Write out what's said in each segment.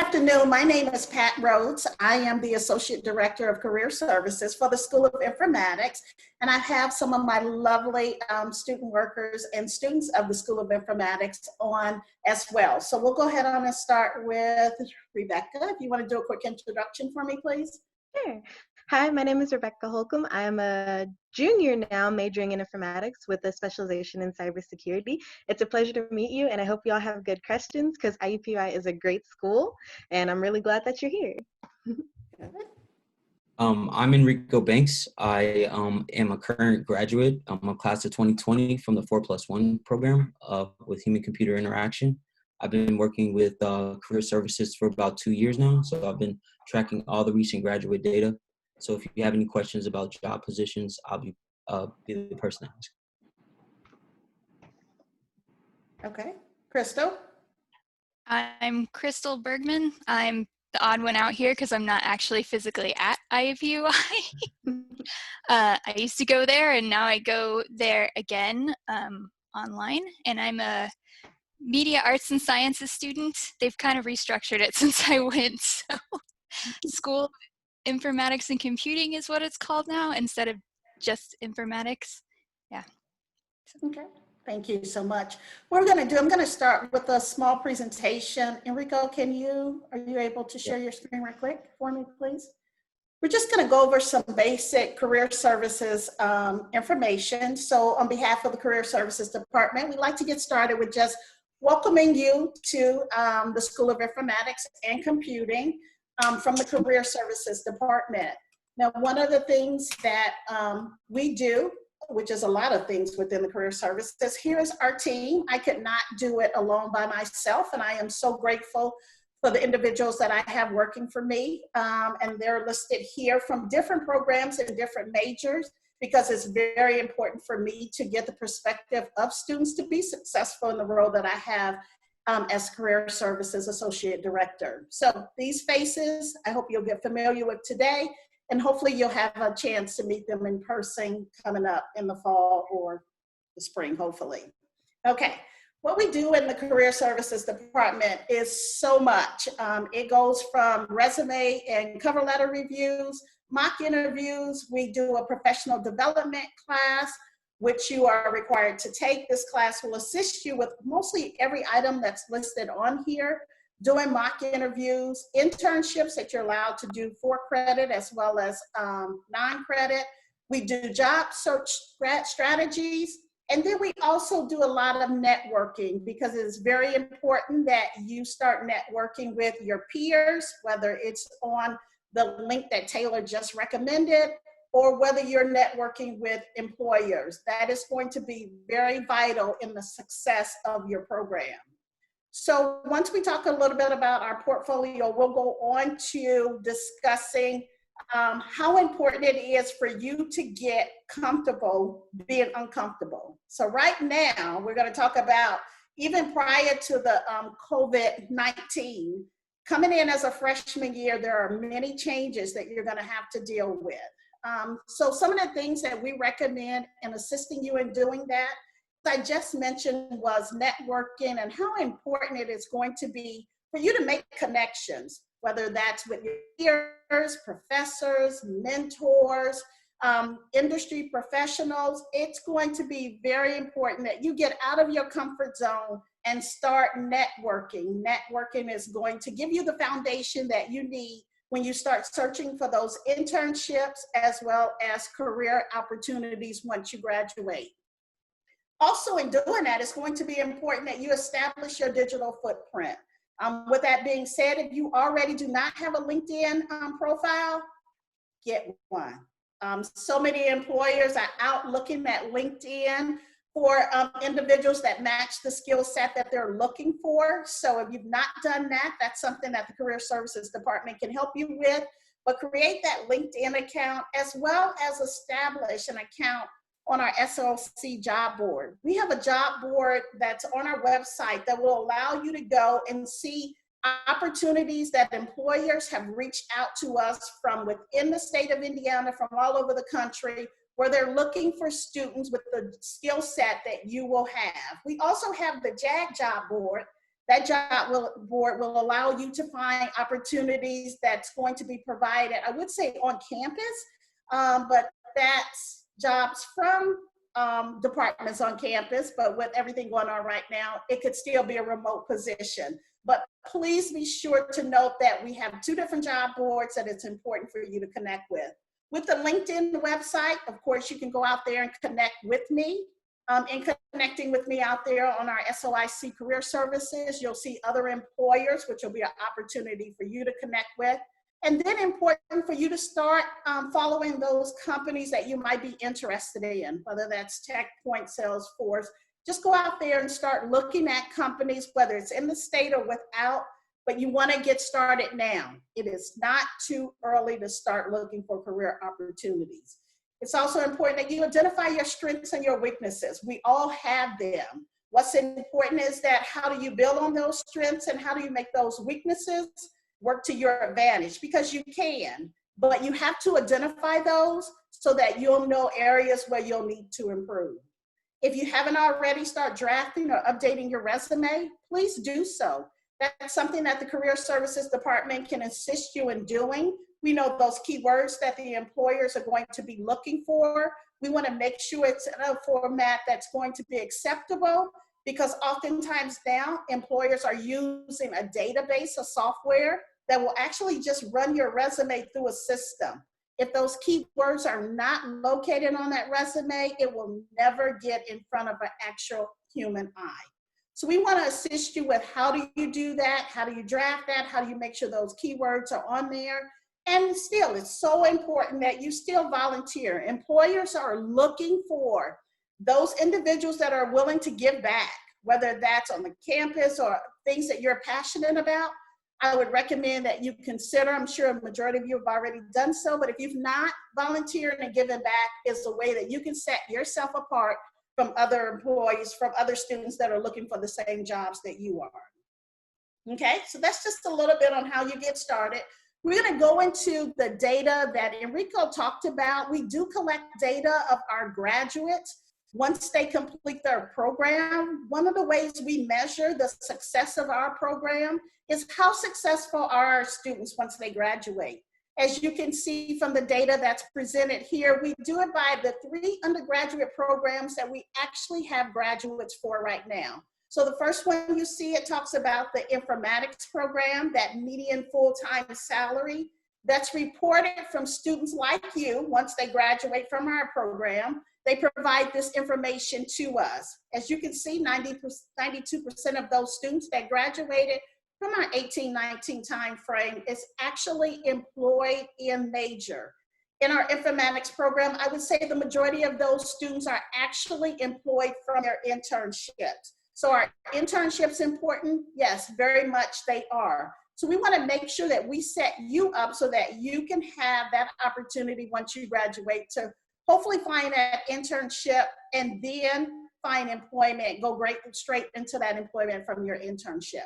afternoon. My name is Pat Rhodes. I am the Associate Director of Career Services for the School of Informatics, and I have some of my lovely student workers and students of the School of Informatics on as well. So we'll go ahead on and start with Rebecca. If you want to do a quick introduction for me, please. Sure. Hi, my name is Rebecca Holcomb. I am a junior now, majoring in informatics with a specialization in cybersecurity. It's a pleasure to meet you, and I hope you all have good questions because IUPUI is a great school, and I'm really glad that you're here. I'm Enrico Banks. I am a current graduate. I'm a class of 2020 from the 4+1 program with human-computer interaction. I've been working with career services for about 2 years now, so I've been tracking all the recent graduate data. So if you have any questions about job positions, I'll be the person to ask. Okay, Crystal. I'm Crystal Bergman. I'm the odd one out here because I'm not actually physically at IUPUI. I used to go there, and now I go there again online, and I'm a media arts and sciences student. They've kind of restructured it since I went, so School of Informatics and Computing is what it's called now instead of just informatics. Yeah. Okay, thank you so much. What I'm going to start with a small presentation. Enrico, are you able to share your screen right quick for me, please? We're just going to go over some basic career services information. So on behalf of the Career Services Department, we'd like to get started with just welcoming you to the School of Informatics and Computing from the Career Services Department. Now, one of the things that we do, which is a lot of things within the career services, here is our team. I could not do it alone by myself, and I am so grateful for the individuals that I have working for me, and they're listed here from different programs and different majors, because it's very important for me to get the perspective of students to be successful in the role that I have as Career Services Associate Director. So these faces, I hope you'll get familiar with today, and hopefully you'll have a chance to meet them in person coming up in the fall or the spring, hopefully. Okay, what we do in the Career Services Department is so much. It goes from resume and cover letter reviews, mock interviews. We do a professional development class, which you are required to take. This class will assist you with mostly every item that's listed on here, doing mock interviews, internships that you're allowed to do for credit as well as non-credit. We do job search strategies, and then we also do a lot of networking, because it is very important that you start networking with your peers, whether it's on the link that Taylor just recommended, or whether you're networking with employers. That is going to be very vital in the success of your program. So once we talk a little bit about our portfolio, we'll go on to discussing how important it is for you to get comfortable being uncomfortable. So right now, we're going to talk about, even prior to the COVID-19, coming in as a freshman year, there are many changes that you're going to have to deal with. So some of the things that we recommend in assisting you in doing that, I just mentioned, was networking, and how important it is going to be for you to make connections, whether that's with your peers, professors, mentors, industry professionals. It's going to be very important that you get out of your comfort zone and start networking. Networking is going to give you the foundation that you need when you start searching for those internships as well as career opportunities once you graduate. Also, in doing that, it's going to be important that you establish your digital footprint. With that being said, if you already do not have a LinkedIn profile, get one. So many employers are out looking at LinkedIn for individuals that match the skill set that they're looking for. So if you've not done that, that's something that the Career Services Department can help you with. But create that LinkedIn account, as well as establish an account on our SLC job board. We have a job board that's on our website that will allow you to go and see opportunities that employers have reached out to us from within the state of Indiana, from all over the country, where they're looking for students with the skill set that you will have. We also have the JAG job board That board will allow you to find opportunities that's going to be provided, I would say on campus, but that's jobs from departments on campus, but with everything going on right now, it could still be a remote position. But please be sure to note that we have 2 different job boards that it's important for you to connect with. With the LinkedIn website, of course, you can go out there and connect with me. In connecting with me out there on our SOIC Career Services, you'll see other employers, which will be an opportunity for you to connect with. And then important for you to start following those companies that you might be interested in, whether that's TechPoint, Salesforce. Just go out there and start looking at companies, whether it's in the state or without, but you want to get started now. It is not too early to start looking for career opportunities. It's also important that you identify your strengths and your weaknesses. We all have them. What's important is that how do you build on those strengths and how do you make those weaknesses work to your advantage? Because you can, but you have to identify those so that you'll know areas where you'll need to improve. If you haven't already, start drafting or updating your resume, please do so. That's something that the Career Services Department can assist you in doing. We know those keywords that the employers are going to be looking for. We want to make sure it's in a format that's going to be acceptable, because oftentimes now employers are using a database of software that will actually just run your resume through a system. If those keywords are not located on that resume, it will never get in front of an actual human eye. So we want to assist you with how do you do that? How do you draft that? How do you make sure those keywords are on there? And still, it's so important that you still volunteer. Employers are looking for those individuals that are willing to give back, whether that's on the campus or things that you're passionate about. I would recommend that you consider, I'm sure a majority of you have already done so, but if you've not, volunteering and giving back is a way that you can set yourself apart from other employees, from other students that are looking for the same jobs that you are. Okay, so that's just a little bit on how you get started. We're going to go into the data that Enrico talked about. We do collect data of our graduates once they complete their program. One of the ways we measure the success of our program is how successful are our students once they graduate. As you can see from the data that's presented here, we do it by the 3 undergraduate programs that we actually have graduates for right now. So the first one you see, it talks about the informatics program, that median full-time salary that's reported from students like you once they graduate from our program. They provide this information to us. As you can see, 92% of those students that graduated from our 18-19 time frame is actually employed in major. In our informatics program, I would say the majority of those students are actually employed from their internships. So are internships important? Yes, very much they are. So we want to make sure that we set you up so that you can have that opportunity once you graduate to hopefully find that internship and then find employment, go straight into that employment from your internship.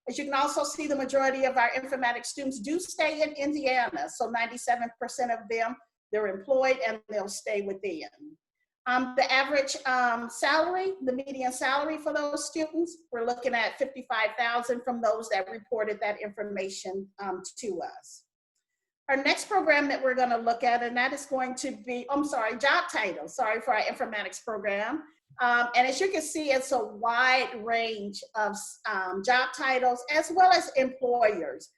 As you can also see, the majority of our informatics students do stay in Indiana. So 97% of them, they're employed and they'll stay within. The average salary, the median salary for those students, we're looking at $55,000 from those that reported that information to us. Our next program that we're going to look at, and that is going to be, job title, for our informatics program. And as you can see, it's a wide range of job titles as well as employers.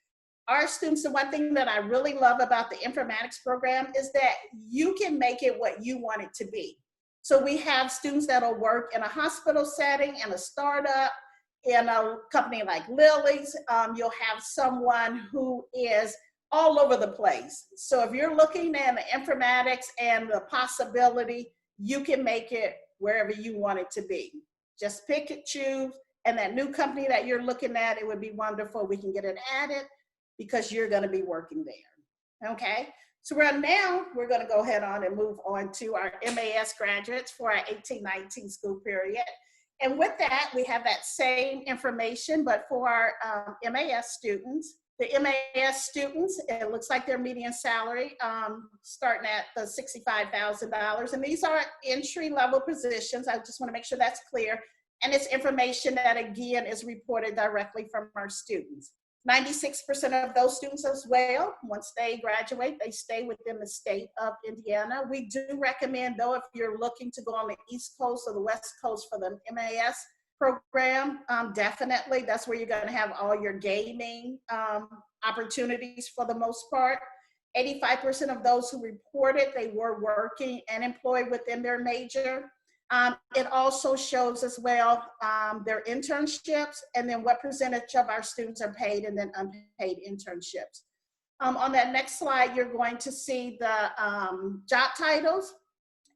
Our students, the one thing that I really love about the informatics program is that you can make it what you want it to be. So we have students that'll work in a hospital setting, in a startup, in a company like Lily's. You'll have someone who is all over the place. So if you're looking at informatics and the possibility, you can make it wherever you want it to be. Just pick and choose, and that new company that you're looking at, it would be wonderful. We can get it added because you're gonna be working there, okay? So right now, we're gonna go ahead on and move on to our MAS graduates for our 18-19 school period. And with that, we have that same information, but for our MAS students. The MAS students, it looks like their median salary starting at the $65,000. And these are entry-level positions. I just wanna make sure that's clear. And it's information that, again, is reported directly from our students. 96% of those students as well, once they graduate, they stay within the state of Indiana. We do recommend, though, if you're looking to go on the East Coast or the West Coast for the MAS program, definitely, that's where you're gonna have all your gaming opportunities for the most part. 85% of those who reported they were working and employed within their major. It also shows as well their internships and then what percentage of our students are paid and then unpaid internships. On that next slide, you're going to see the job titles,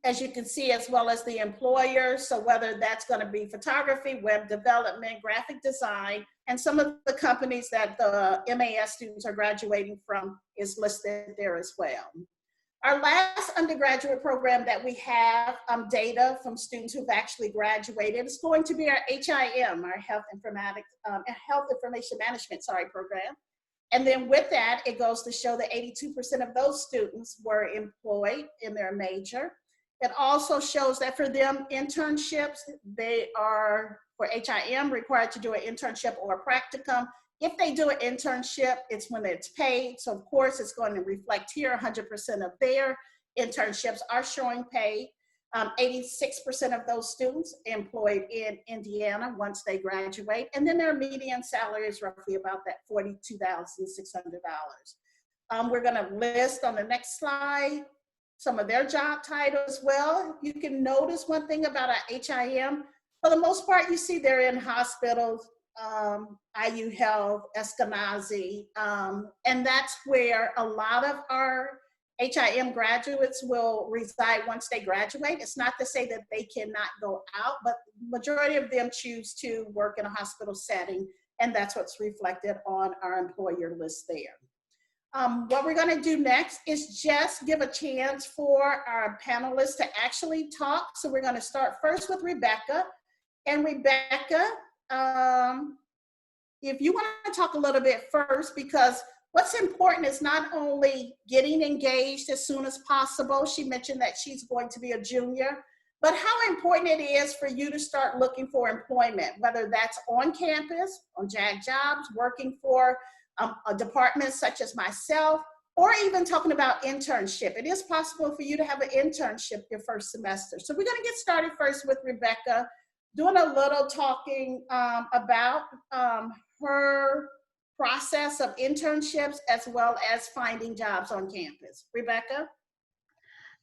as you can see, as well as the employers. So whether that's going to be photography, web development, graphic design, and some of the companies that the MAS students are graduating from is listed there as well. Our last undergraduate program that we have data from students who've actually graduated is going to be our HIM, our Health Information Management, program. And then with that, it goes to show that 82% of those students were employed in their major. It also shows that for them, internships, they are, for HIM, required to do an internship or a practicum. If they do an internship, it's when it's paid. So of course, it's going to reflect here, 100% of their internships are showing paid. 86% of those students employed in Indiana once they graduate. And then their median salary is roughly about that $42,600. We're gonna list on the next slide some of their job titles as well. You can notice one thing about our HIM. For the most part, you see they're in hospitals, IU Health, Eskenazi, and that's where a lot of our HIM graduates will reside once they graduate. It's not to say that they cannot go out, but majority of them choose to work in a hospital setting, and that's what's reflected on our employer list there. What we're gonna do next is just give a chance for our panelists to actually talk. So we're gonna start first with Rebecca. And Rebecca, if you want to talk a little bit first, because what's important is not only getting engaged as soon as possible. She mentioned that she's going to be a junior, but how important it is for you to start looking for employment, whether that's on campus, on JAG Jobs, working for a department such as myself, or even talking about internship. It is possible for you to have an internship your first semester. So we're going to get started first with Rebecca, doing a little talking about her process of internships as well as finding jobs on campus. Rebecca?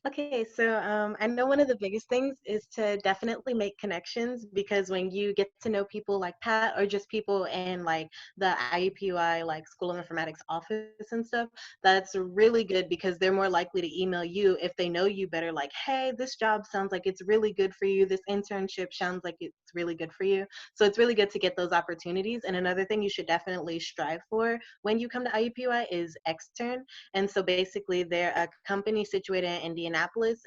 Okay, so I know one of the biggest things is to definitely make connections, because when you get to know people like Pat or just people in like the IUPUI like School of Informatics office and stuff, that's really good because they're more likely to email you if they know you better, like, hey, this job sounds like it's really good for you. This internship sounds like it's really good for you. So it's really good to get those opportunities. And another thing you should definitely strive for when you come to IUPUI is extern. And so basically they're a company situated in Indianapolis,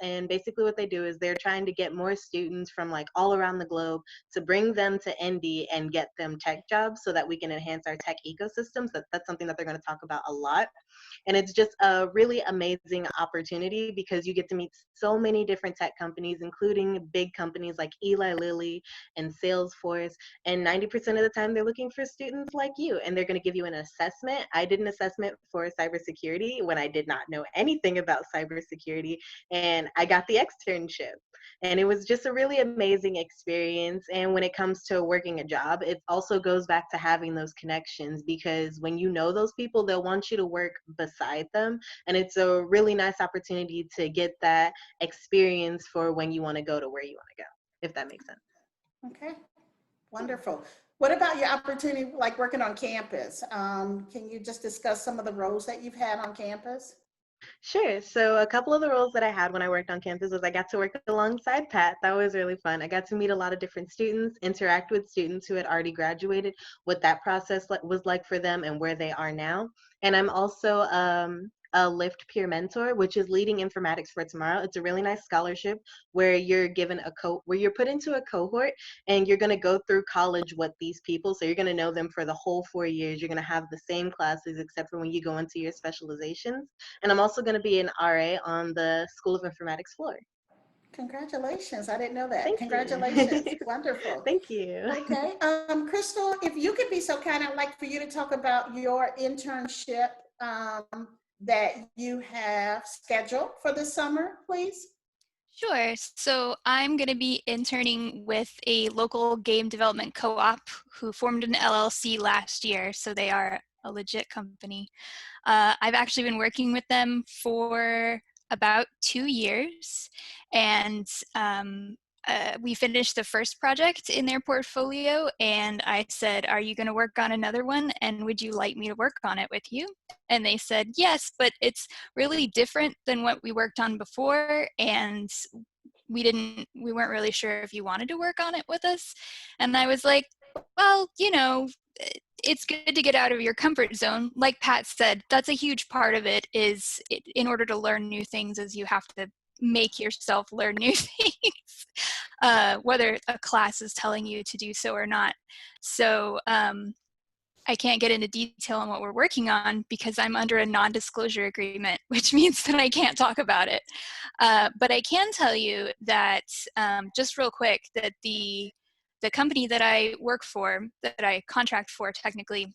and basically what they do is they're trying to get more students from like all around the globe to bring them to Indy and get them tech jobs so that we can enhance our tech ecosystems. That's something that they're going to talk about a lot. And it's just a really amazing opportunity because you get to meet so many different tech companies, including big companies like Eli Lilly and Salesforce. And 90% of the time they're looking for students like you, and they're going to give you an assessment. I did an assessment for cybersecurity when I did not know anything about cybersecurity, and I got the externship. And it was just a really amazing experience. And when it comes to working a job, it also goes back to having those connections, because when you know those people, they'll want you to work beside them. And it's a really nice opportunity to get that experience for when you want to go to where you want to go, if that makes sense. Okay, wonderful. What about your opportunity like working on campus? Can you just discuss some of the roles that you've had on campus? Sure. So a couple of the roles that I had when I worked on campus was I got to work alongside Pat. That was really fun. I got to meet a lot of different students, interact with students who had already graduated, what that process was like for them and where they are now. And I'm also a Lyft peer mentor, which is leading informatics for tomorrow. It's a really nice scholarship where you're given where you're put into a cohort, and you're going to go through college with these people. So you're going to know them for the whole 4 years. You're going to have the same classes except for when you go into your specializations. And I'm also going to be an RA on the School of Informatics floor. Congratulations. I didn't know that. Thank you. Congratulations. Wonderful. Thank you. Okay. Crystal, if you could be so kind, I'd like for you to talk about your internship that you have scheduled for this summer, please. Sure. So I'm going to be interning with a local game development co-op who formed an LLC last year. So they are a legit company. I've actually been working with them for about 2 years, and we finished the first project in their portfolio, and I said, "Are you going to work on another one, and would you like me to work on it with you?" And they said, "Yes, but it's really different than what we worked on before, and we weren't really sure if you wanted to work on it with us." And I was like, "Well, it's good to get out of your comfort zone. Like Pat said, that's a huge part of it. In order to learn new things, is you have to make yourself learn new things, whether a class is telling you to do so or not." So I can't get into detail on what we're working on because I'm under a non-disclosure agreement, which means that I can't talk about it. But I can tell you that, just real quick, that the company that I work for, that I contract for technically,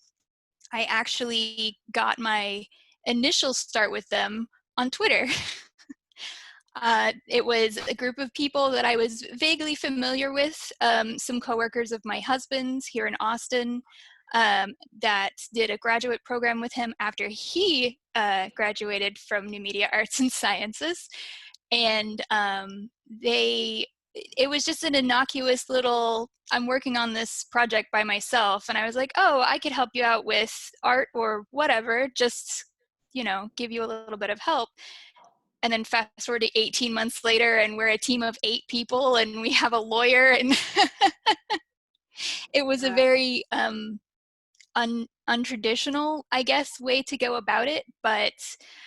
I actually got my initial start with them on Twitter. It was a group of people that I was vaguely familiar with, some coworkers of my husband's here in Austin, that did a graduate program with him after he graduated from New Media Arts and Sciences. And it was just an innocuous little, I'm working on this project by myself. And I was like, oh, I could help you out with art or whatever, just, give you a little bit of help. And then fast forward to 18 months later, and we're a team of 8 people, and we have a lawyer, and it was a very untraditional, I guess, way to go about it. But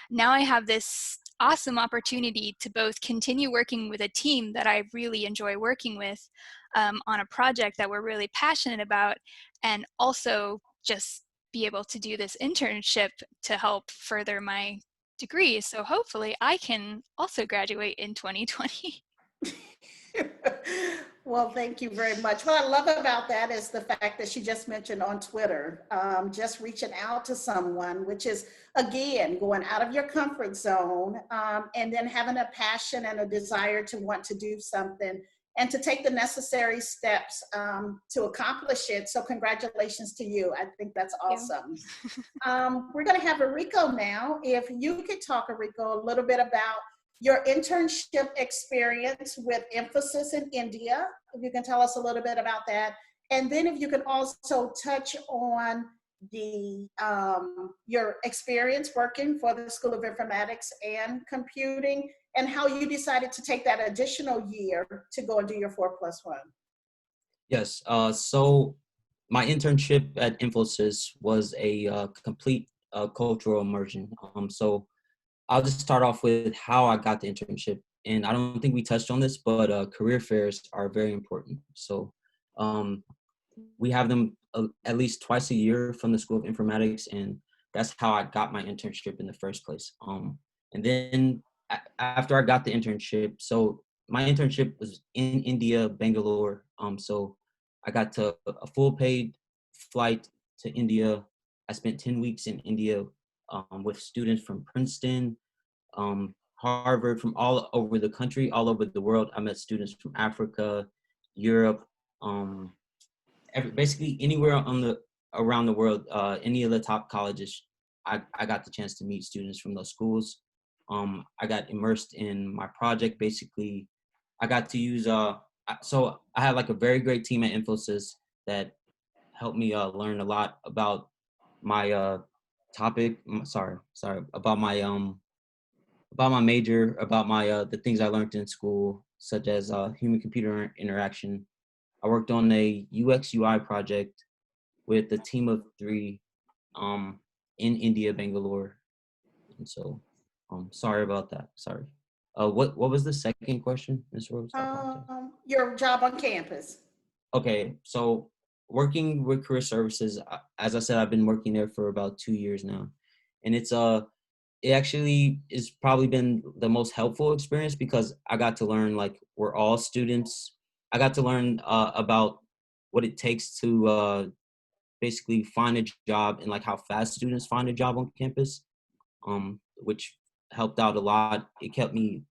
now I have this awesome opportunity to both continue working with a team that I really enjoy working with on a project that we're really passionate about, and also just be able to do this internship to help further my degree. So hopefully I can also graduate in 2020. Well, thank you very much. What I love about that is the fact that she just mentioned on Twitter, just reaching out to someone, which is, again, going out of your comfort zone, and then having a passion and a desire to want to do something and to take the necessary steps to accomplish it. So congratulations to you. I think that's awesome. We're going to have Enrico now. If you could talk, Enrico, a little bit about your internship experience with emphasis in India, if you can tell us a little bit about that. And then if you can also touch on your experience working for the School of Informatics and Computing, and how you decided to take that additional year to go and do your 4+1. Yes. So my internship at Infosys was a complete cultural immersion. So I'll just start off with how I got the internship. And I don't think we touched on this, but career fairs are very important. So we have them at least twice a year from the School of Informatics, and that's how I got my internship in the first place. And then after I got the internship, so my internship was in India, Bangalore. So I got a full paid flight to India. I spent 10 weeks in India with students from Princeton, Harvard, from all over the country, all over the world. I met students from Africa, Europe, basically anywhere around the world, any of the top colleges. I got the chance to meet students from those schools. I got immersed in my project. Basically, I got to use, so I had like a very great team at Infosys that helped me learn a lot about my topic. About my major, about my the things I learned in school, such as human-computer interaction. I worked on a UX UI project with a team of 3 in India, Bangalore. And so, sorry about that. Sorry. What was the second question, Ms. Rose? Your job on campus. Okay, so working with career services, as I said, I've been working there for about 2 years now, and it's it actually has probably been the most helpful experience because I got to learn, like, we're all students. I got to learn about what it takes to basically find a job and like how fast students find a job on campus, which helped out a lot. It kept me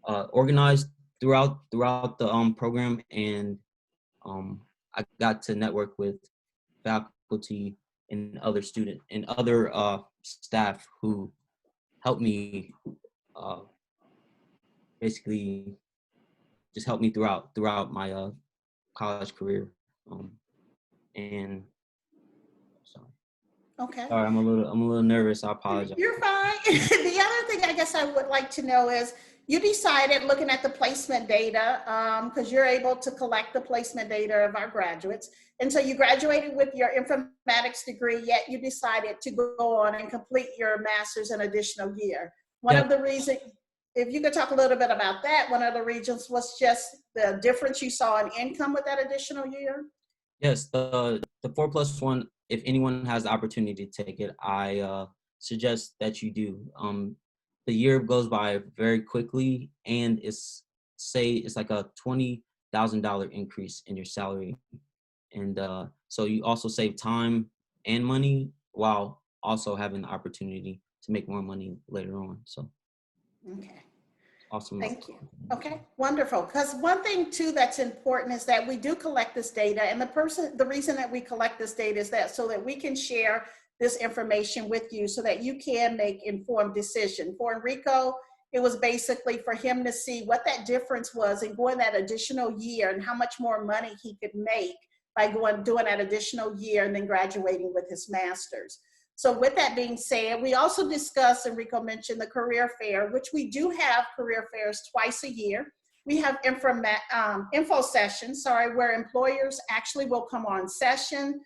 organized throughout the program, and I got to network with faculty and other staff who helped me uh, basically just helped me throughout my college career. And sorry, Okay. I'm a little nervous. I apologize. You're fine. The other thing I guess I would like to know is you decided, looking at the placement data, because you're able to collect the placement data of our graduates. And so you graduated with your informatics degree, yet you decided to go on and complete your master's an additional year. One Yeah. of the reasons, if you could talk a little bit about that, one of the reasons was just the difference you saw in income with that additional year? Yes, the 4+1. If anyone has the opportunity to take it, I suggest that you do. The year goes by very quickly, and it's like a $20,000 increase in your salary, and so you also save time and money while also having the opportunity to make more money later on. So Okay. awesome. Thank you. Okay, wonderful. Because one thing too that's important is that we do collect this data, and the reason that we collect this data is that so that we can share this information with you so that you can make informed decision. For Enrico, it was basically for him to see what that difference was in going that additional year and how much more money he could make by doing that additional year and then graduating with his master's. So with that being said, we also discussed, Enrico mentioned the career fair, which we do have career fairs twice a year. We have info sessions, where employers actually will come on session.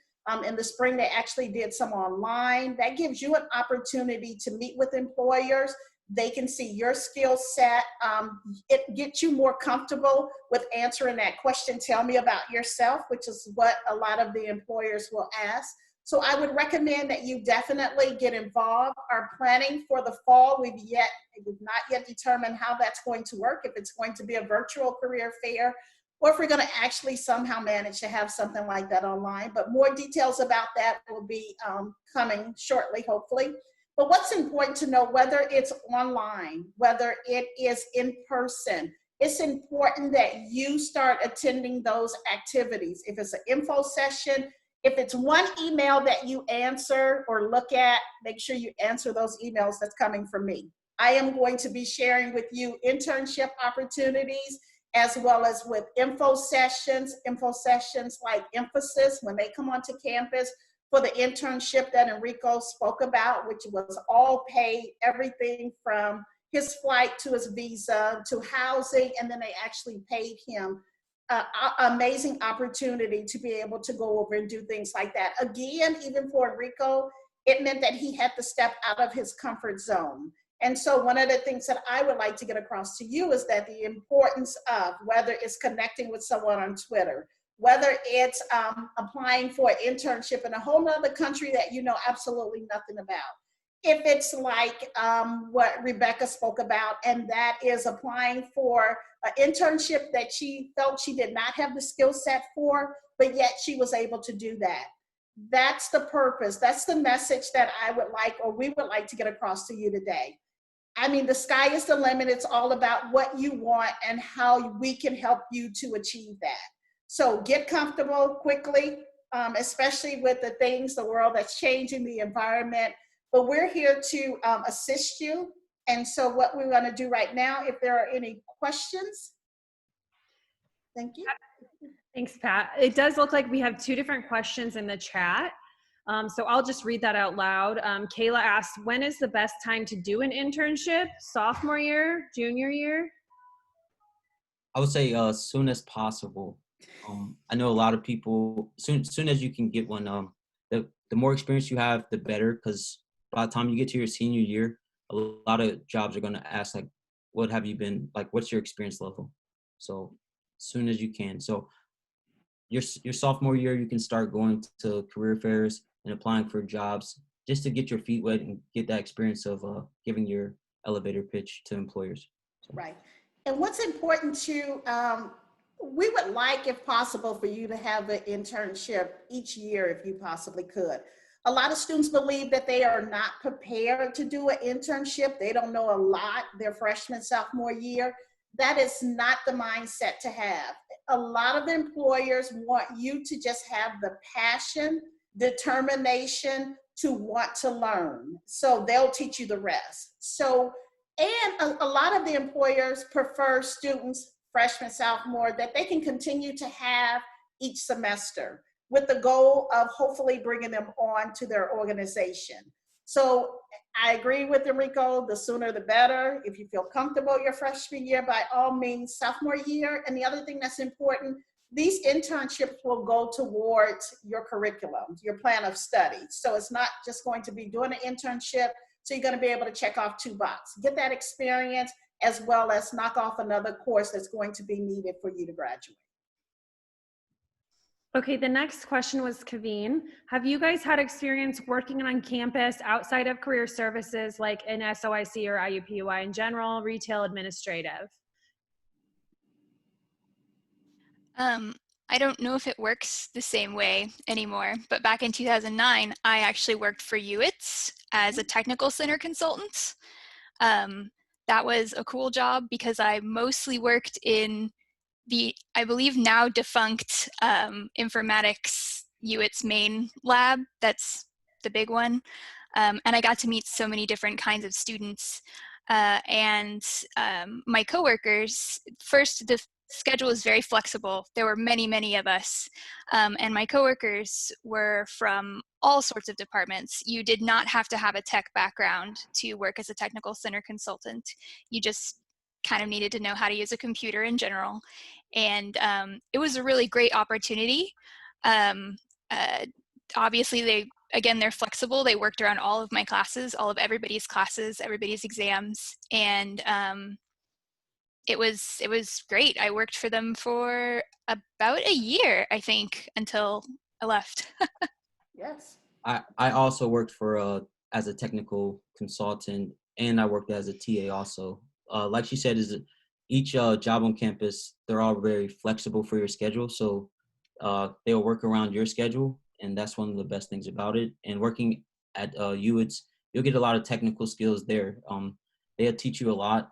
In the spring, they actually did some online. That gives you an opportunity to meet with employers. They can see your skill set. It gets you more comfortable with answering that question, tell me about yourself, which is what a lot of the employers will ask. So I would recommend that you definitely get involved. Our planning for the fall, we've not yet determined how that's going to work, if it's going to be a virtual career fair, or if we're going to actually somehow manage to have something like that online. But more details about that will be coming shortly, hopefully. But what's important to know, whether it's online, whether it is in person, it's important that you start attending those activities. If it's an info session, if it's one email that you answer or look at, make sure you answer those emails that's coming from me. I am going to be sharing with you internship opportunities, as well as with info sessions like Emphasis when they come onto campus for the internship that Enrico spoke about, which was all paid, everything from his flight to his visa to housing, and then they actually paid him. Amazing opportunity to be able to go over and do things like that. Again, even for Enrico, it meant that he had to step out of his comfort zone. And so one of the things that I would like to get across to you is that the importance of, whether it's connecting with someone on Twitter, whether it's applying for an internship in a whole nother country that you know absolutely nothing about. If it's like what Rebecca spoke about, and that is applying for an internship that she felt she did not have the skill set for, but yet she was able to do that. That's the purpose. That's the message that I would like, or we would like to get across to you today. I mean, the sky is the limit. It's all about what you want and how we can help you to achieve that. So get comfortable quickly, especially with the things, the world that's changing, the environment. But we're here to assist you. And so what we're going to do right now, if there are any questions. Thank you. Thanks, Pat. It does look like we have two different questions in the chat. So I'll just read that out loud. Kayla asked, when is the best time to do an internship? Sophomore year, junior year? I would say as soon as possible. I know a lot of people, soon as you can get one, the more experience you have, the better, because by the time you get to your senior year, a lot of jobs are going to ask, like, what have you been, like, what's your experience level? So as soon as you can. So your sophomore year, you can start going to career fairs and applying for jobs. just to get your feet wet and get that experience of giving your elevator pitch to employers. So. Right. And what's important to, we would like, if possible, for you to have an internship each year if you possibly could. A lot of students believe that they are not prepared to do an internship. They don't know a lot their freshman, sophomore year. That is not the mindset to have. A lot of employers want you to just have the passion, determination to want to learn. So they'll teach you the rest. So, and a lot of the employers prefer students, freshman, sophomore, that they can continue to have each semester with the goal of hopefully bringing them on to their organization. So I agree with Enrico, the sooner the better. If you feel comfortable your freshman year, by all means, sophomore year. And the other thing that's important, these internships will go towards your curriculum, your plan of study. So it's not just going to be doing an internship, so you're going to be able to check off 2 boxes, get that experience, as well as knock off another course that's going to be needed for you to graduate. Okay, the next question was Kaveen. Have you guys had experience working on campus outside of career services like in SOIC or IUPUI in general, retail, administrative? I don't know if it works the same way anymore, but back in 2009, I actually worked for UITS as a technical center consultant. That was a cool job because I mostly worked in the, I believe now defunct informatics UITS main lab. That's the big one. And I got to meet so many different kinds of students. And my coworkers, first, the schedule is very flexible. There were many, many of us. And my coworkers were from all sorts of departments. You did not have to have a tech background to work as a technical center consultant. You just kind of needed to know how to use a computer in general. And it was a really great opportunity. Obviously, they're flexible. They worked around all of my classes, all of everybody's classes, everybody's exams. And it was great. I worked for them for about a year, I think, until I left. Yes. I also worked for as a technical consultant, and I worked as a TA also. Like she said, is each job on campus, they're all very flexible for your schedule. So they'll work around your schedule, and that's one of the best things about it. And working at UITS, you'll get a lot of technical skills there. They'll teach you a lot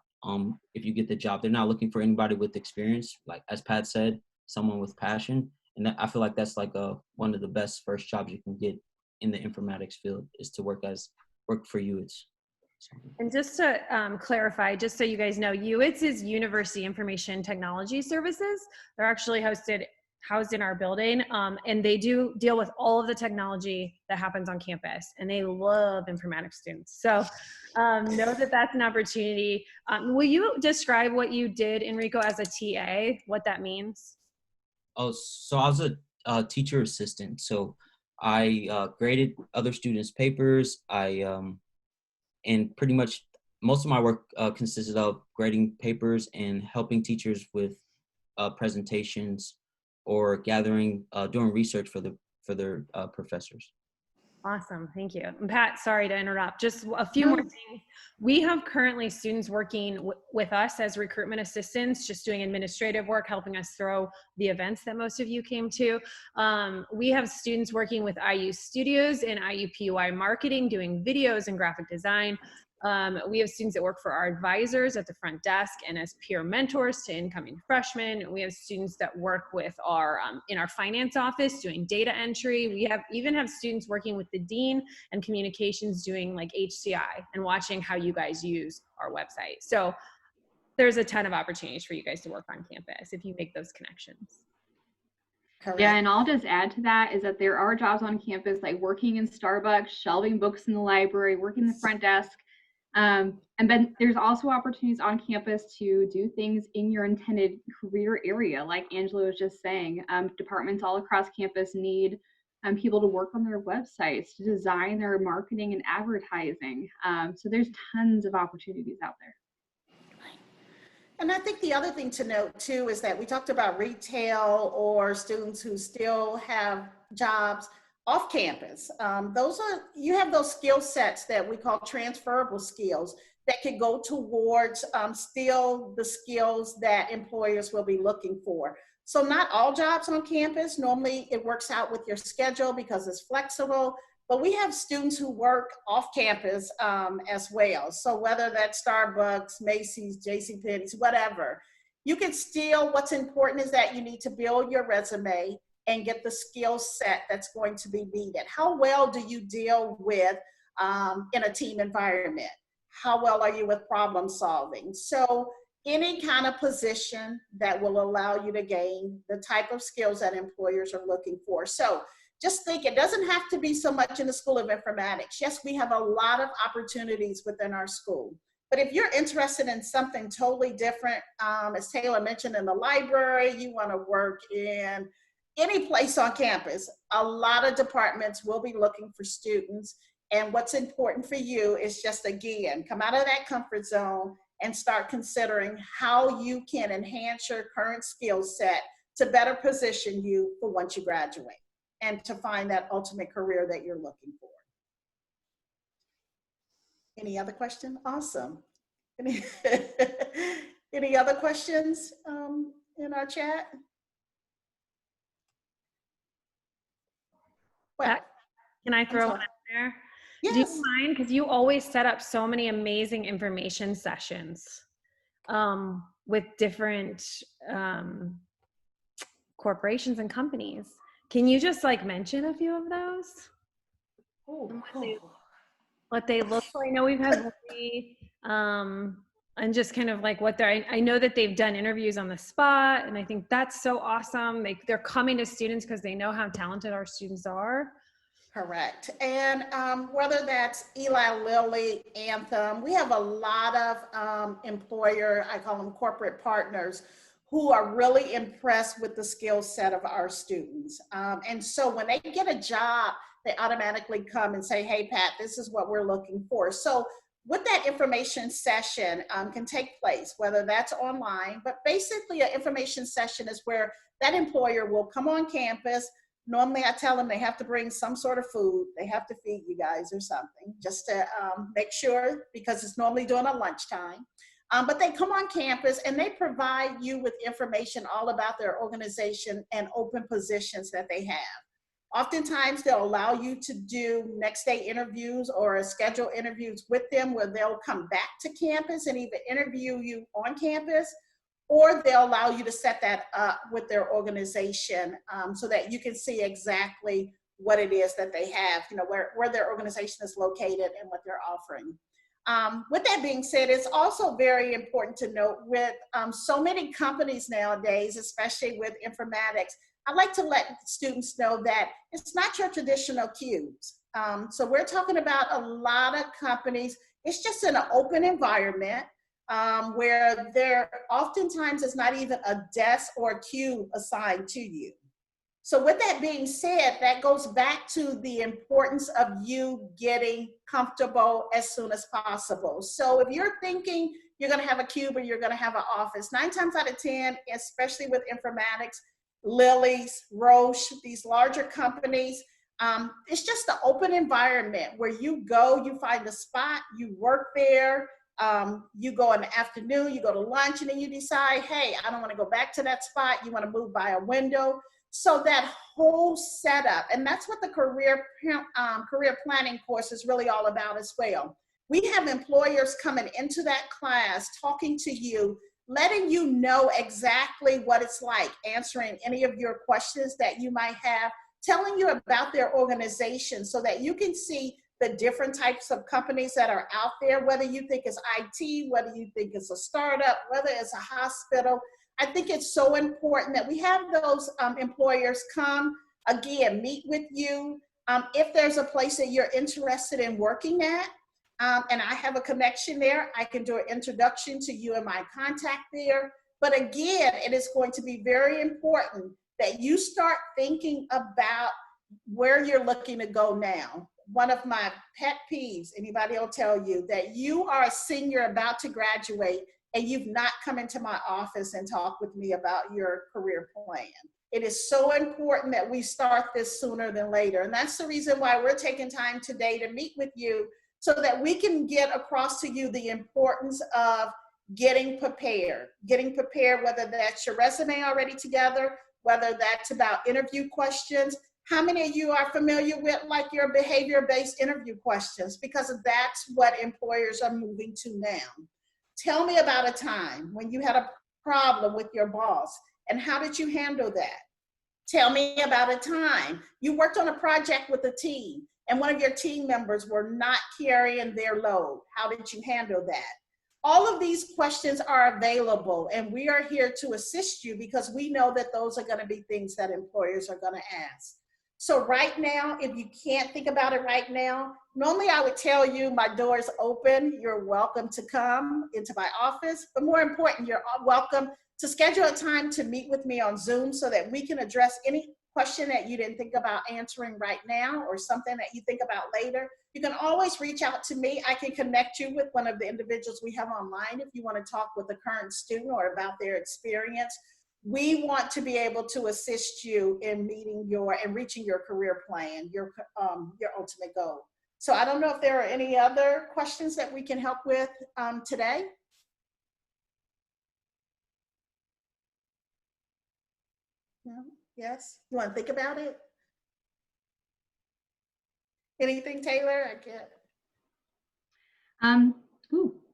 if you get the job. They're not looking for anybody with experience, like as Pat said, someone with passion. And I feel like that's like one of the best first jobs you can get in the informatics field, is to work for UITS. And just to clarify, just so you guys know, UITS is University Information Technology Services. They're actually housed in our building, and they do deal with all of the technology that happens on campus, and they love informatics students. So know that that's an opportunity. Will you describe what you did, Enrico, as a TA, what that means? Oh, so I was a teacher assistant. So I graded other students' papers. And pretty much most of my work consisted of grading papers and helping teachers with presentations or doing research for their professors. Awesome, thank you. And Pat, sorry to interrupt, just a few more things. We have currently students working with us as recruitment assistants, just doing administrative work, helping us throw the events that most of you came to. We have students working with IU Studios and IUPUI marketing, doing videos and graphic design. We have students that work for our advisors at the front desk and as peer mentors to incoming freshmen. We have students that work with in our finance office doing data entry. We even have students working with the dean and communications doing like HCI and watching how you guys use our website. So there's a ton of opportunities for you guys to work on campus if you make those connections. Correct. Yeah, and I'll just add to that is that there are jobs on campus like working in Starbucks, shelving books in the library, working the front desk. And then there's also opportunities on campus to do things in your intended career area. Like Angela was just saying, departments all across campus need people to work on their websites, to design their marketing and advertising. So there's tons of opportunities out there. And I think the other thing to note too is that we talked about retail or students who still have jobs. off campus. You have those skill sets that we call transferable skills that could go towards still the skills that employers will be looking for. So not all jobs on campus, normally it works out with your schedule because it's flexible, but we have students who work off campus as well. So whether that's Starbucks, Macy's, JCPenney's, whatever, you can still, what's important is that you need to build your resume and get the skill set that's going to be needed. How well do you deal with in a team environment? How well are you with problem solving? So any kind of position that will allow you to gain the type of skills that employers are looking for. So just think, it doesn't have to be so much in the School of Informatics. Yes, we have a lot of opportunities within our school. But if you're interested in something totally different, as Taylor mentioned, in the library, you want to work in any place on campus, a lot of departments will be looking for students. And what's important for you is just, again, come out of that comfort zone and start considering how you can enhance your current skill set to better position you for once you graduate and to find that ultimate career that you're looking for. Any other question? Awesome. Any other questions in our chat? Well, Can I throw one in there? yes. Do you mind? Because you always set up so many amazing information sessions with different corporations and companies. Can you just like mention a few of those? What they look like? I know we've had really, and just kind of like what I know that they've done interviews on the spot, and I think that's so awesome. They're coming to students because they know how talented our students are. Correct. And whether that's Eli Lilly, Anthem, we have a lot of employer, I call them corporate partners, who are really impressed with the skill set of our students. And so when they get a job, they automatically come and say, hey, Pat, this is what we're looking for. So what that information session can take place, whether that's online, but basically an information session is where that employer will come on campus. Normally I tell them they have to bring some sort of food. They have to feed you guys or something just to make sure, because it's normally during a lunchtime. But they come on campus and they provide you with information all about their organization and open positions that they have. Oftentimes they'll allow you to do next day interviews or schedule interviews with them where they'll come back to campus and either interview you on campus, or they'll allow you to set that up with their organization so that you can see exactly what it is that they have, you know, where their organization is located and what they're offering. With that being said, it's also very important to note with so many companies nowadays, especially with informatics, I like to let students know that it's not your traditional cubes. So we're talking about a lot of companies, it's just in an open environment where there oftentimes is not even a desk or a cube assigned to you. So with that being said, that goes back to the importance of you getting comfortable as soon as possible. So if you're thinking you're gonna have a cube or you're gonna have an office, 9 times out of 10, especially with informatics, Lilly's, Roche, these larger companies, it's just an open environment where you go, you find a spot, you work there, you go in the afternoon, you go to lunch, and then you decide, hey, I don't want to go back to that spot. You want to move by a window. So that whole setup, and that's what the career planning course is really all about as well. We have employers coming into that class, talking to you, letting you know exactly what it's like, answering any of your questions that you might have, telling you about their organization so that you can see the different types of companies that are out there, whether you think it's IT, whether you think it's a startup, whether it's a hospital. I think it's so important that we have those employers come, again, meet with you. If there's a place that you're interested in working at, and I have a connection there, I can do an introduction to you and my contact there. But again, it is going to be very important that you start thinking about where you're looking to go now. One of my pet peeves, anybody will tell you, that you are a senior about to graduate and you've not come into my office and talked with me about your career plan. It is so important that we start this sooner than later. And that's the reason why we're taking time today to meet with you, so that we can get across to you the importance of getting prepared, whether that's your resume already together, whether that's about interview questions. How many of you are familiar with like your behavior-based interview questions? Because that's what employers are moving to now. Tell me about a time when you had a problem with your boss, and how did you handle that? Tell me about a time you worked on a project with a team and one of your team members were not carrying their load. How did you handle that? All of these questions are available, and we are here to assist you because we know that those are going to be things that employers are going to ask. So right now, if you can't think about it right now, normally I would tell you my door is open. You're welcome to come into my office, but more important, you're welcome to schedule a time to meet with me on Zoom so that we can address any question that you didn't think about answering right now, or something that you think about later. You can always reach out to me. I can connect you with one of the individuals we have online if you want to talk with a current student or about their experience. We want to be able to assist you in meeting and reaching your career plan, your ultimate goal. So I don't know if there are any other questions that we can help with today. No? Yes? You want to think about it? Anything, Taylor? I can't.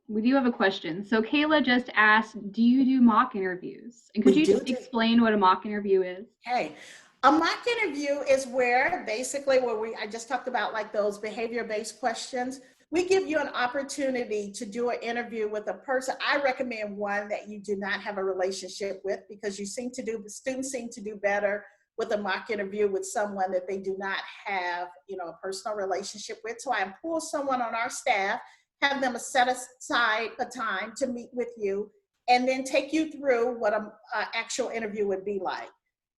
We do have a question. So Kayla just asked, do you do mock interviews? And could you just explain what a mock interview is? Okay. A mock interview is where basically I just talked about like those behavior-based questions. We give you an opportunity to do an interview with a person. I recommend one that you do not have a relationship with, because the students seem to do better with a mock interview with someone that they do not have, a personal relationship with. So I pull someone on our staff, have them set aside a time to meet with you, and then take you through what an actual interview would be like.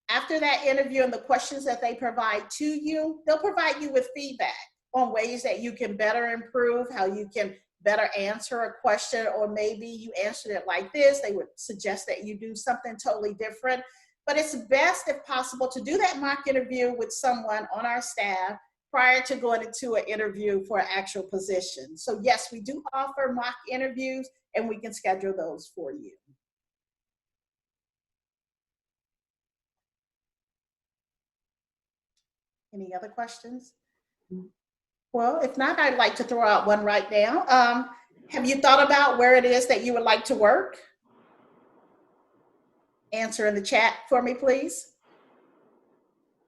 After that interview and the questions that they provide to you, they'll provide you with feedback on ways that you can better improve, how you can better answer a question, or maybe you answered it like this. They would suggest that you do something totally different. But it's best, if possible, to do that mock interview with someone on our staff prior to going into an interview for an actual position. So yes, we do offer mock interviews, and we can schedule those for you. Any other questions? Well, if not, I'd like to throw out one right now. Have you thought about where it is that you would like to work? Answer in the chat for me, please.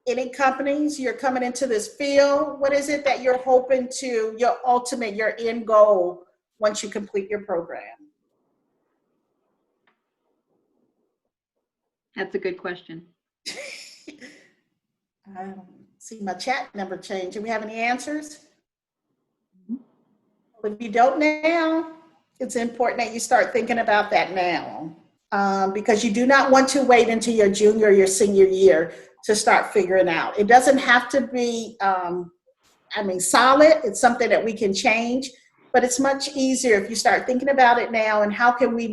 Any companies you're coming into this field? What is it that you're hoping to, your end goal once you complete your program? That's a good question. I don't see my chat number change. Do we have any answers? If you don't now, it's important that you start thinking about that now, because you do not want to wait until your junior or your senior year to start figuring out. It doesn't have to be, solid. It's something that we can change, but it's much easier if you start thinking about it now, and how can we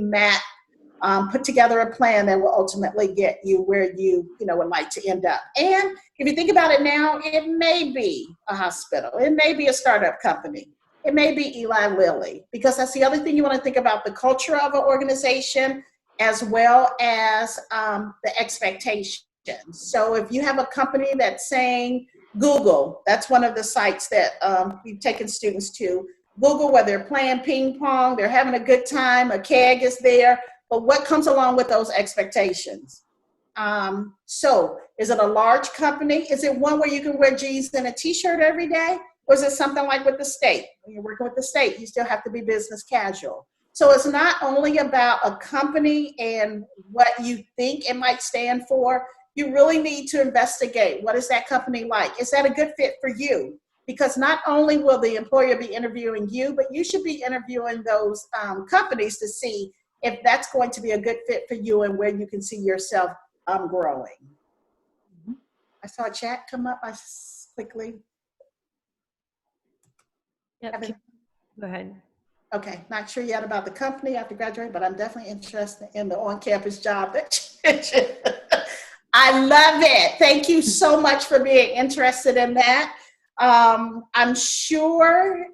put together a plan that will ultimately get you where you would like to end up. And if you think about it now, it may be a hospital. It may be a startup company. It may be Eli Lilly, because that's the other thing you want to think about, the culture of an organization as well as the expectations. So if you have a company that's saying Google, that's one of the sites that we've taken students to. Google, where they're playing ping pong, they're having a good time, a keg is there, but what comes along with those expectations? So is it a large company? Is it one where you can wear jeans and a t-shirt every day? Or is it something like with the state? When you're working with the state, you still have to be business casual. So it's not only about a company and what you think it might stand for. You really need to investigate, what is that company like? Is that a good fit for you? Because not only will the employer be interviewing you, but you should be interviewing those companies to see if that's going to be a good fit for you and where you can see yourself growing. I saw a chat come up. I quickly. Yep. Go ahead. Okay, not sure yet about the company after graduating, but I'm definitely interested in the on-campus job that you mentioned. I love it. Thank you so much for being interested in that. I'm sure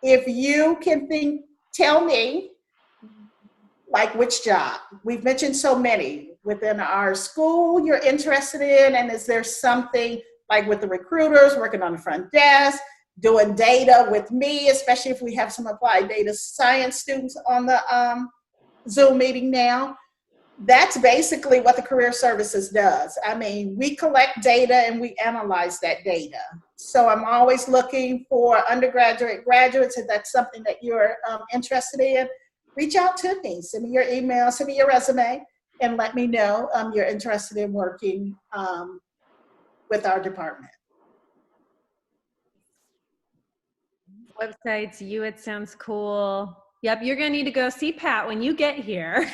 if you can tell me, like, which job. We've mentioned so many within our school you're interested in, and is there something like with the recruiters, working on the front desk, doing data with me, especially if we have some applied data science students on the Zoom meeting now. That's basically what the career services does. I mean, we collect data and we analyze that data. So I'm always looking for undergraduate, graduates, if that's something that you're interested in, reach out to me, send me your email, send me your resume, and let me know you're interested in working with our department. Websites, it sounds cool. Yep, you're gonna need to go see Pat when you get here.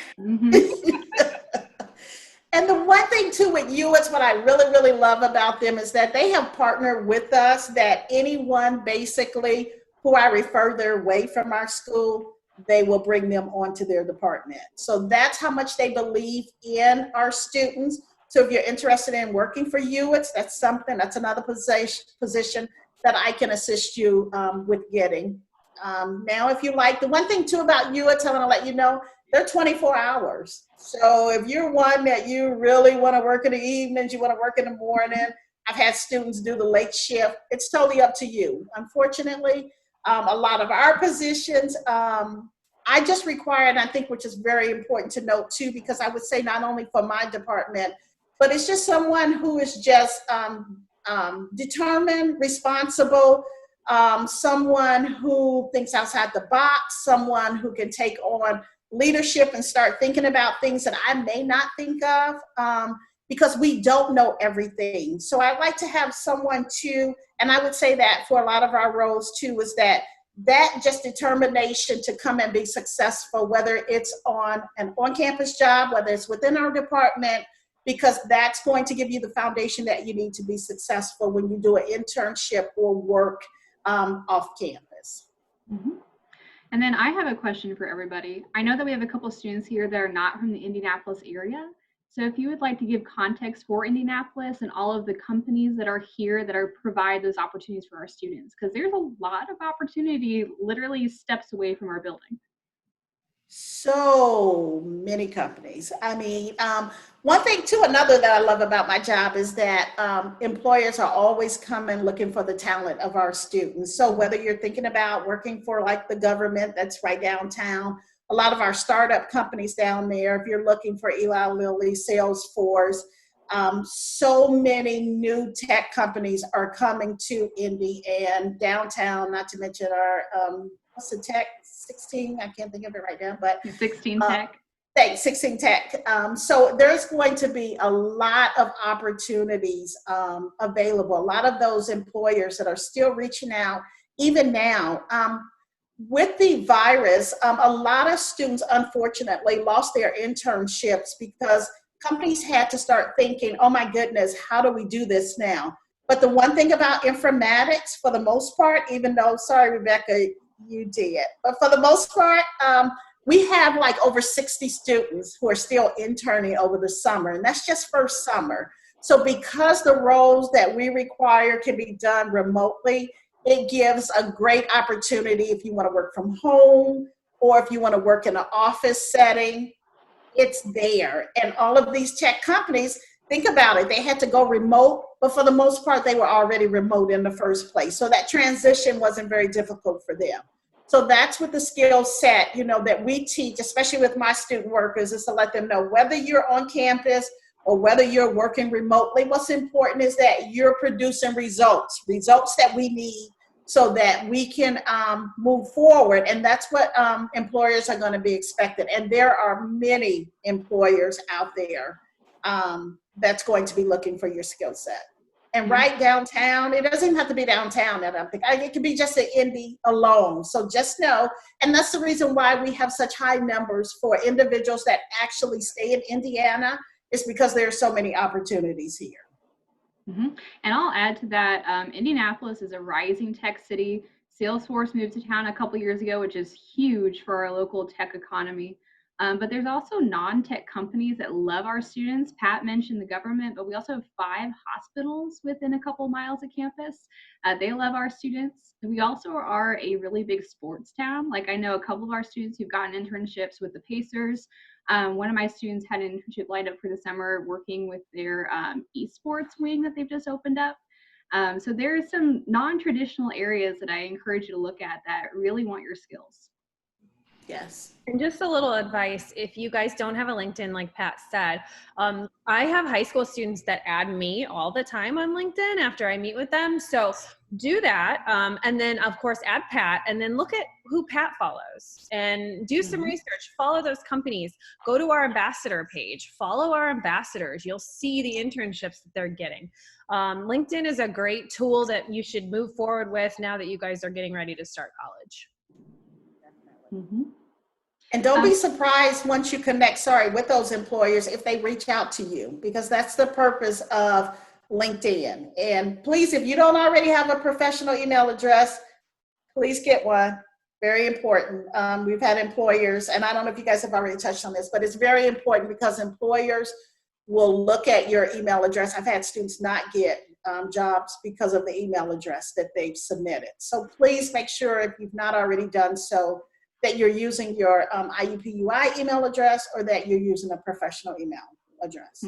And the one thing too with it's what I really, really love about them is that they have partnered with us, that anyone basically who I refer their way from our school, they will bring them onto their department. So that's how much they believe in our students. So if you're interested in working for that's another position that I can assist you with getting. Now, if you like, the one thing too about I want to let you know, they're 24 hours. So if you're one that you really want to work in the evenings, you want to work in the morning, I've had students do the late shift. It's totally up to you. Unfortunately, a lot of our positions, I just require, and I think which is very important to note too, because I would say not only for my department, but it's just someone who is just determined, responsible, someone who thinks outside the box, someone who can take on leadership and start thinking about things that I may not think of, because we don't know everything. So I'd like to have someone too, and I would say that for a lot of our roles too, is that just determination to come and be successful, whether it's on an on-campus job, whether it's within our department, because that's going to give you the foundation that you need to be successful when you do an internship or work off campus. And then I have a question for everybody. I know that we have a couple of students here that are not from the Indianapolis area. So if you would like to give context for Indianapolis and all of the companies that are here that provide those opportunities for our students, because there's a lot of opportunity literally steps away from our building. So many companies. I mean, one thing too, another that I love about my job is that employers are always coming looking for the talent of our students. So whether you're thinking about working for like the government that's right downtown, a lot of our startup companies down there, if you're looking for Eli Lilly, Salesforce, so many new tech companies are coming to Indy and downtown, not to mention our, what's the tech? 16, I can't think of it right now, but 16 Tech. Thanks, 16 Tech. So there's going to be a lot of opportunities available. A lot of those employers that are still reaching out, even now. With the virus, a lot of students, unfortunately, lost their internships because companies had to start thinking, oh my goodness, how do we do this now? But the one thing about informatics, for the most part, even though, sorry, Rebecca, you did. But for the most part, we have like over 60 students who are still interning over the summer, and that's just first summer. So because the roles that we require can be done remotely, it gives a great opportunity if you want to work from home or if you want to work in an office setting, it's there. And all of these tech companies, think about it, they had to go remote, but for the most part, they were already remote in the first place. So that transition wasn't very difficult for them. So that's what the skill set, that we teach, especially with my student workers, is to let them know whether you're on campus or whether you're working remotely, what's important is that you're producing results that we need so that we can move forward. And that's what employers are going to be expected. And there are many employers out there that's going to be looking for your skill set. And right downtown, it doesn't even have to be downtown, I don't think. It could be just in Indy alone. So just know, and that's the reason why we have such high numbers for individuals that actually stay in Indiana, is because there are so many opportunities here. And I'll add to that, Indianapolis is a rising tech city. Salesforce moved to town a couple years ago, which is huge for our local tech economy. But there's also non-tech companies that love our students. Pat mentioned the government, but we also have 5 hospitals within a couple miles of campus. They love our students. We also are a really big sports town. Like, I know a couple of our students who've gotten internships with the Pacers. One of my students had an internship lined up for the summer working with their esports wing that they've just opened up. So there are some non-traditional areas that I encourage you to look at that really want your skills. Yes. And just a little advice, if you guys don't have a LinkedIn, like Pat said, I have high school students that add me all the time on LinkedIn after I meet with them. So do that. And then, of course, add Pat, and then look at who Pat follows and do some research. Follow those companies. Go to our ambassador page. Follow our ambassadors. You'll see the internships that they're getting. LinkedIn is a great tool that you should move forward with now that you guys are getting ready to start college. And don't be surprised once you connect, with those employers if they reach out to you, because that's the purpose of LinkedIn. And please, if you don't already have a professional email address, please get one. Very important. We've had employers, and I don't know if you guys have already touched on this, but it's very important because employers will look at your email address. I've had students not get jobs because of the email address that they've submitted. So please make sure, if you've not already done so, that you're using your IUPUI email address, or that you're using a professional email address.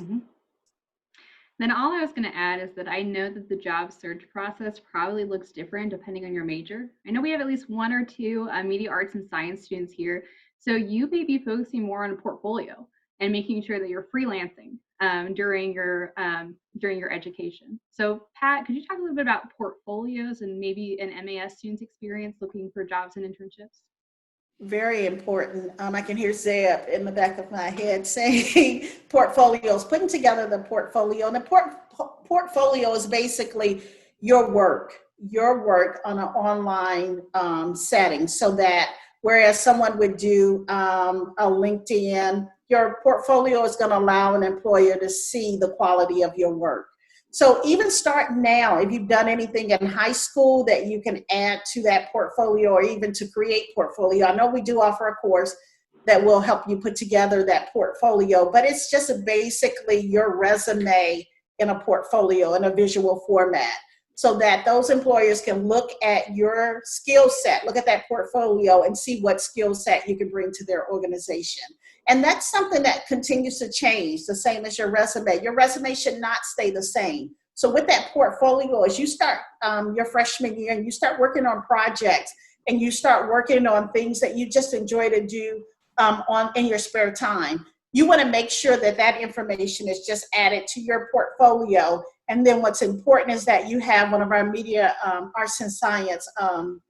Then all I was going to add is that I know that the job search process probably looks different depending on your major. I know we have at least 1 or 2 media arts and science students here. So you may be focusing more on a portfolio and making sure that you're freelancing during your education. So Pat, could you talk a little bit about portfolios and maybe an MAS student's experience looking for jobs and internships? Very important. I can hear Zeb in the back of my head saying portfolios, putting together the portfolio. And the portfolio is basically your work on an online setting, so that whereas someone would do a LinkedIn, your portfolio is going to allow an employer to see the quality of your work. So even start now, if you've done anything in high school that you can add to that portfolio, or even to create portfolio. I know we do offer a course that will help you put together that portfolio, but it's just basically your resume in a portfolio in a visual format, so that those employers can look at your skill set, look at that portfolio, and see what skill set you can bring to their organization. And that's something that continues to change, the same as your resume. Your resume should not stay the same. So with that portfolio, as you start your freshman year and you start working on projects and you start working on things that you just enjoy to do in your spare time, you want to make sure that that information is just added to your portfolio. And then what's important is that you have one of our media arts and science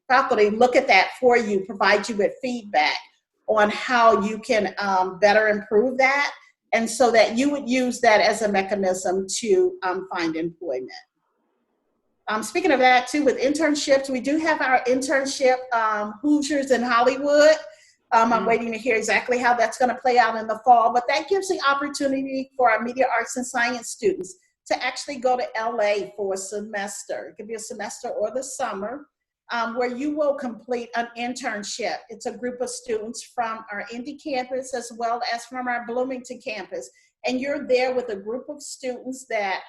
faculty look at that for you, provide you with feedback on how you can better improve that, and so that you would use that as a mechanism to find employment. Speaking of that too, with internships, we do have our internship Hoosiers in Hollywood. I'm waiting to hear exactly how that's going to play out in the fall, but that gives the opportunity for our media arts and science students to actually go to LA for a semester. It could be a semester or the summer, where you will complete an internship. It's a group of students from our Indy campus as well as from our Bloomington campus. And you're there with a group of students that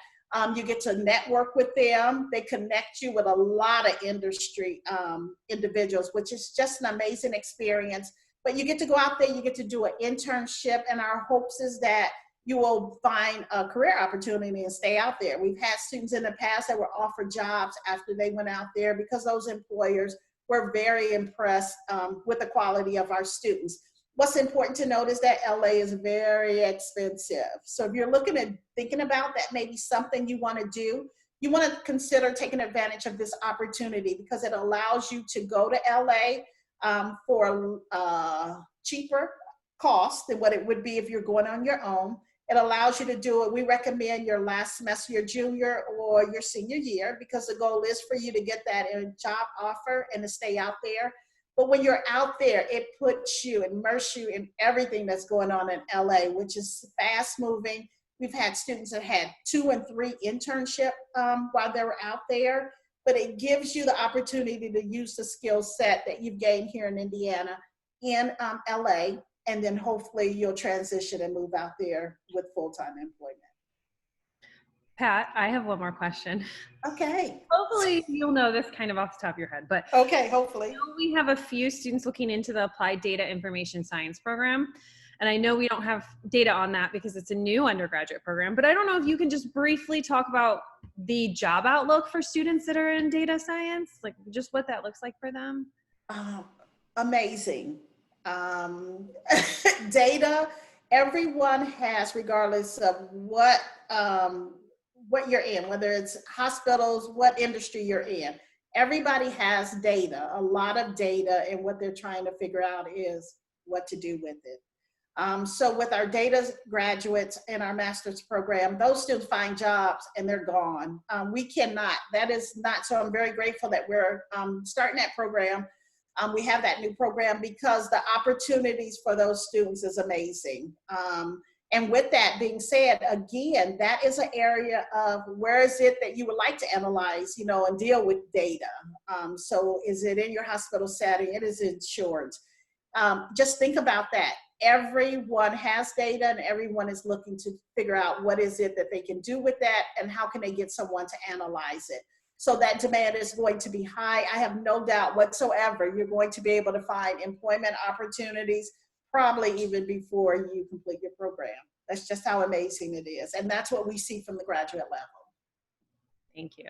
you get to network with them. They connect you with a lot of industry individuals, which is just an amazing experience. But you get to go out there, you get to do an internship, and our hopes is that you will find a career opportunity and stay out there. We've had students in the past that were offered jobs after they went out there because those employers were very impressed with the quality of our students. What's important to note is that LA is very expensive. So if you're thinking about that, maybe something you want to do, you want to consider taking advantage of this opportunity, because it allows you to go to LA for a cheaper cost than what it would be if you're going on your own. It allows you to do it. We recommend your last semester, your junior or your senior year, because the goal is for you to get that job offer and to stay out there. But when you're out there, it immerse you in everything that's going on in LA, which is fast moving. We've had students that had 2 and 3 internships while they were out there. but it gives you the opportunity to use the skill set that you've gained here in Indiana, in LA, and then hopefully you'll transition and move out there with full-time employment. Pat, I have one more question. Okay. Hopefully you'll know this kind of off the top of your head, but Okay, hopefully. we have a few students looking into the Applied Data Information Science program. And I know we don't have data on that because it's a new undergraduate program, but I don't know if you can just briefly talk about the job outlook for students that are in data science, like just what that looks like for them. Amazing. Data, everyone has, regardless of what you're in, whether it's hospitals, what industry you're in, everybody has data, a lot of data, and what they're trying to figure out is what to do with it. So with our data graduates in our master's program, those students find jobs and they're gone. We cannot, that is not, so I'm very grateful that we're starting that program. We have that new program because the opportunities for those students is amazing. And with that being said, again, that is an area of where is it that you would like to analyze, you know, and deal with data. So is it in your hospital setting? It is insurance. Just think about that. Everyone has data and everyone is looking to figure out what is it that they can do with that and how can they get someone to analyze it. So that demand is going to be high. I have no doubt whatsoever you're going to be able to find employment opportunities probably even before you complete your program. That's just how amazing it is. And that's what we see from the graduate level. Thank you.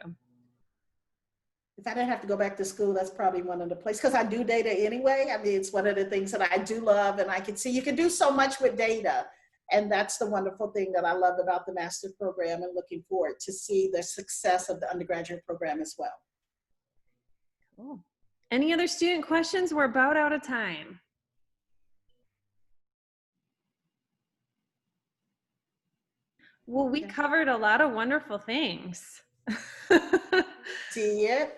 If I didn't have to go back to school, that's probably one of the places, because I do data anyway. I mean, it's one of the things that I do love, and I can see you can do so much with data. And that's the wonderful thing that I love about the master's program, and looking forward to see the success of the undergraduate program as well. Cool. Any other student questions? We're about out of time. Well, we covered a lot of wonderful things. See it,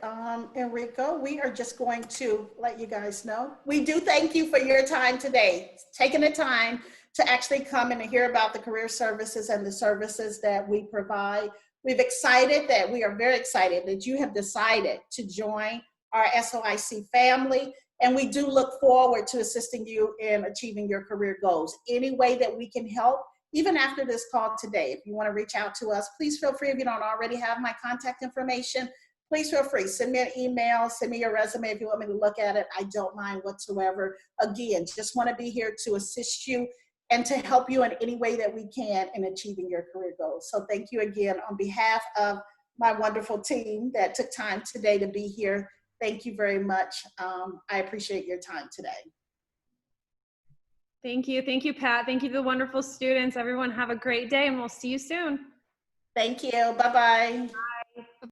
Enrico, we are just going to let you guys know. We do thank you for your time today, taking the time to actually come and hear about the career services and the services that we provide. We are very excited that you have decided to join our SOIC family, and we do look forward to assisting you in achieving your career goals. Any way that we can help, even after this call today, if you want to reach out to us, please feel free. If you don't already have my contact information, please feel free. Send me an email, send me your resume if you want me to look at it. I don't mind whatsoever. Again, just want to be here to assist you and to help you in any way that we can in achieving your career goals. So thank you again on behalf of my wonderful team that took time today to be here. Thank you very much. I appreciate your time today. Thank you. Thank you, Pat. Thank you to the wonderful students. Everyone have a great day, and we'll see you soon. Thank you. Bye-bye. Bye.